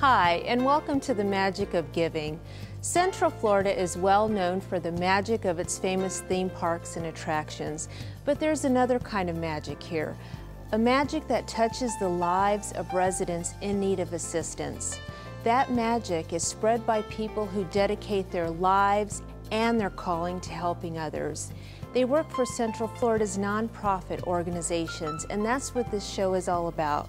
Hi, and welcome to the Magic of Giving. Central Florida is well known for the magic of its famous theme parks and attractions, but there's another kind of magic here, a magic that touches the lives of residents in need of assistance. That magic is spread by people who dedicate their lives and their calling to helping others. They work for Central Florida's nonprofit organizations, and that's what this show is all about.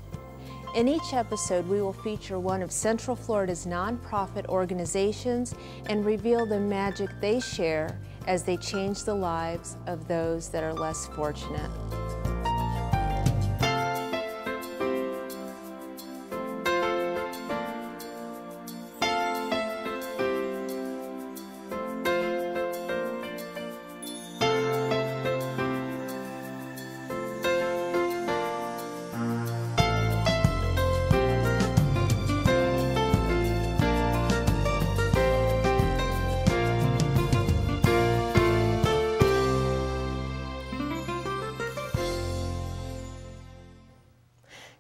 In each episode, we will feature one of Central Florida's nonprofit organizations and reveal the magic they share as they change the lives of those that are less fortunate.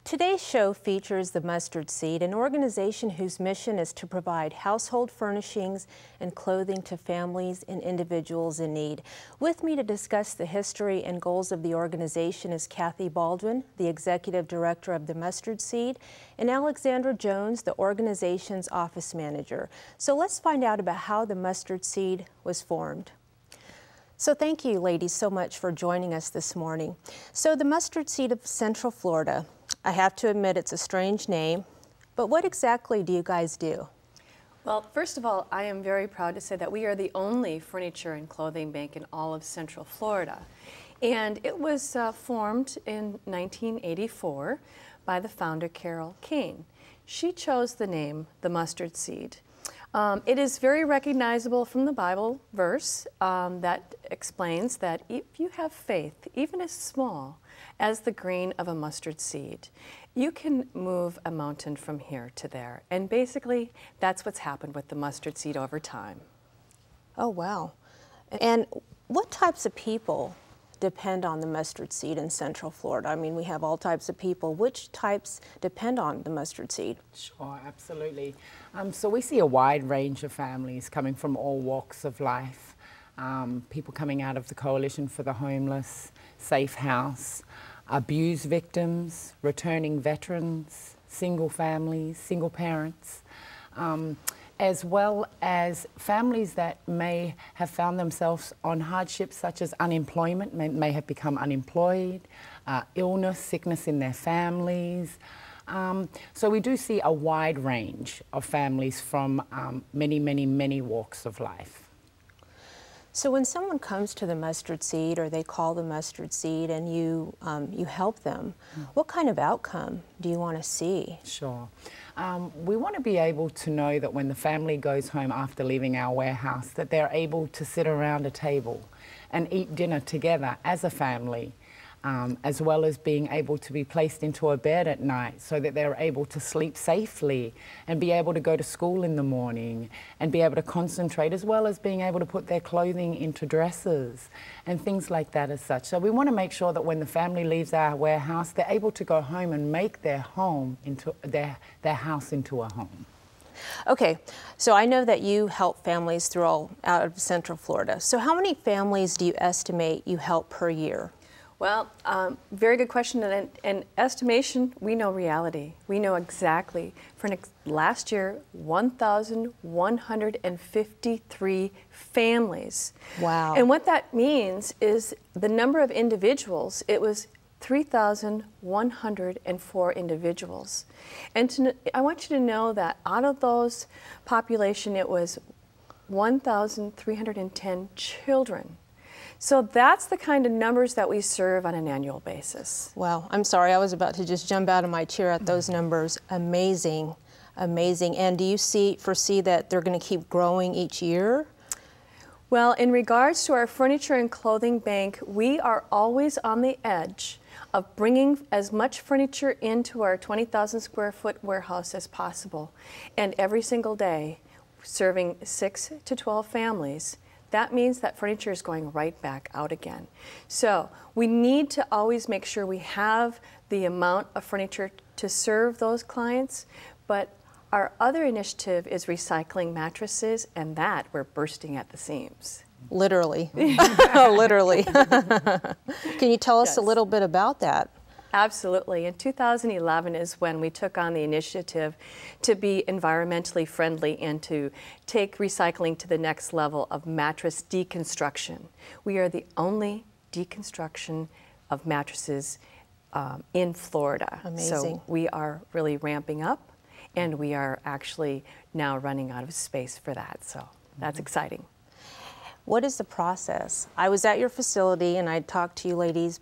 Today's show features the Mustard Seed, an organization whose mission is to provide household furnishings and clothing to families and individuals in need. With me to discuss the history and goals of the organization is Kathy Baldwin, the Executive Director of the Mustard Seed, and Alexandra Jones, the organization's office manager. So let's find out about how the Mustard Seed was formed. So thank you, ladies, so much for joining us this morning. So the Mustard Seed of Central Florida, I have to admit it's a strange name, but what exactly do you guys do? Well, first of all, I am very proud to say that we are the only furniture and clothing bank in all of Central Florida. And it was formed in 1984 by the founder, Carol Kane. She chose the name, the Mustard Seed. It is very recognizable from the Bible verse that explains that if you have faith, even as small as the grain of a mustard seed, you can move a mountain from here to there. And basically, that's what's happened with the mustard seed over time. Oh, wow. And what types of people depend on the mustard seed in Central Florida? I mean, we have all types of people. Which types depend on the mustard seed? Sure, absolutely. So we see a wide range of families coming from all walks of life. People coming out of the Coalition for the Homeless, Safe House, abuse victims, returning veterans, single families, single parents, as well as families that may have found themselves on hardships such as unemployment, may have become unemployed, illness, sickness in their families. So we do see a wide range of families from many walks of life. So when someone comes to the Mustard Seed, or they call the Mustard Seed, and you help them, what kind of outcome do you want to see? Sure. We want to be able to know that when the family goes home after leaving our warehouse, that they're able to sit around a table and eat dinner together as a family, as well as being able to be placed into a bed at night so that they're able to sleep safely and be able to go to school in the morning and be able to concentrate, as well as being able to put their clothing into dresses and things like that as such. So we want to make sure that when the family leaves our warehouse, they're able to go home and make their home into their house into a home. Okay, so I know that you help families throughout out of Central Florida. So how many families do you estimate you help per year? Well, very good question, and estimation, we know reality. We know exactly. For last year, 1,153 families. Wow. And what that means is the number of individuals, it was 3,104 individuals. And I want you to know that out of those population, it was 1,310 children. So that's the kind of numbers that we serve on an annual basis. Wow, I'm sorry, I was about to just jump out of my chair at those numbers. Amazing, amazing. And do you foresee that they're going to keep growing each year? Well, in regards to our furniture and clothing bank, we are always on the edge of bringing as much furniture into our 20,000 square foot warehouse as possible. And every single day, serving 6 to 12 families. That means that furniture is going right back out again. So we need to always make sure we have the amount of furniture to serve those clients, but Our other initiative is recycling mattresses, and that we're bursting at the seams. Literally. Literally. Can you tell us Yes. a little bit about that? Absolutely. In 2011 is when we took on the initiative to be environmentally friendly and to take recycling to the next level of mattress deconstruction. We are the only deconstruction of mattresses in Florida. Amazing. So we are really ramping up, and we are actually now running out of space for that. So that's exciting. What is the process? I was at your facility and I talked to you ladies,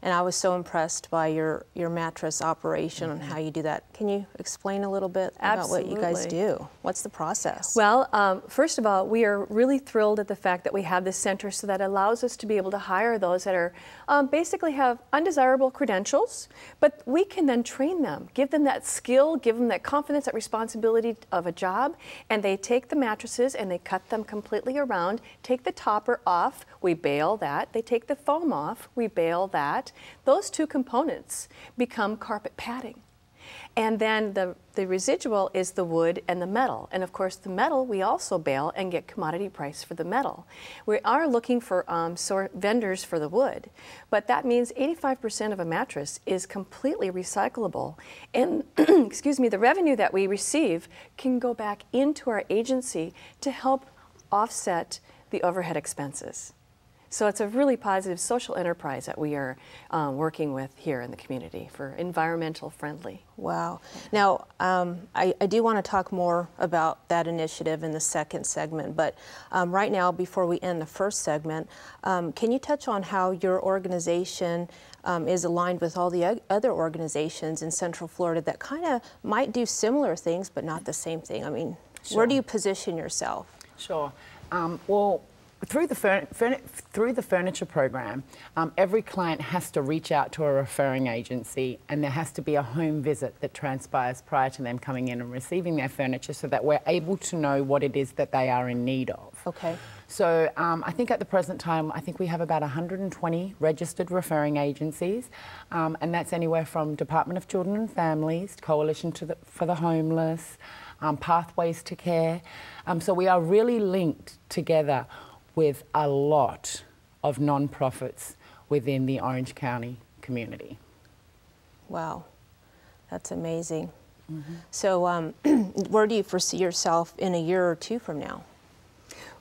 and I was so impressed by your mattress operation and how you do that. Can you explain a little bit about what you guys do? What's the process? Well, first of all, we are really thrilled at the fact that we have this center, so that allows us to be able to hire those that are basically have undesirable credentials, but we can then train them, give them that skill, give them that confidence, that responsibility of a job, and they take the mattresses and they cut them completely around, take the topper off, we bale that, they take the foam off, we bale that. Those two components become carpet padding. And then the residual is the wood and the metal. And of course the metal we also bale and get commodity price for the metal. We are looking for vendors for the wood, but that means 85% of a mattress is completely recyclable. And excuse me, the revenue that we receive can go back into our agency to help offset the overhead expenses. So it's a really positive social enterprise that we are working with here in the community for environmental friendly. Wow. Now, I do want to talk more about that initiative in the second segment, but right now, before we end the first segment, can you touch on how your organization is aligned with all the other organizations in Central Florida that kind of might do similar things, but not the same thing? I mean, Sure. Where do you position yourself? Sure. Well, through the furniture program, every client has to reach out to a referring agency, and there has to be a home visit that transpires prior to them coming in and receiving their furniture, so that we're able to know what it is that they are in need of. Okay. So I think at the present time, I think we have about 120 registered referring agencies, and that's anywhere from Department of Children and Families, Coalition for the Homeless, Pathways to Care. So we are really linked together with a lot of non-profits within the Orange County community. Wow, that's amazing. So where do you foresee yourself in a year or two from now?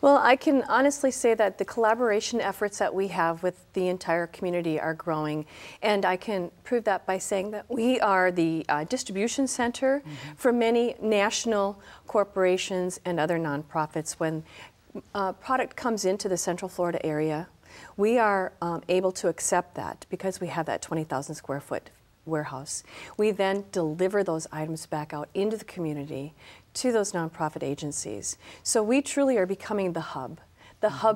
Well, I can honestly say that the collaboration efforts that we have with the entire community are growing, and I can prove that by saying that we are the distribution center for many national corporations and other nonprofits. When product comes into the Central Florida area, we are able to accept that because we have that 20,000 square foot warehouse. We then deliver those items back out into the community to those nonprofit agencies. So we truly are becoming the hub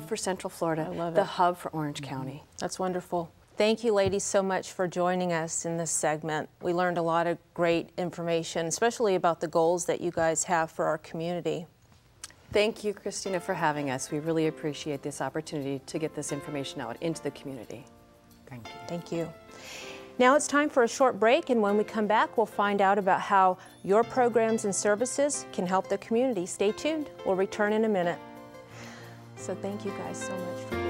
for Central Florida, the hub for Orange County. That's wonderful. Thank you, ladies, so much for joining us in this segment. We learned a lot of great information, especially about the goals that you guys have for our community. Thank you, Christina, for having us. We really appreciate this opportunity to get this information out into the community. Thank you. Thank you. Now it's time for a short break, and when we come back, we'll find out about how your programs and services can help the community. Stay tuned. We'll return in a minute. So thank you guys so much for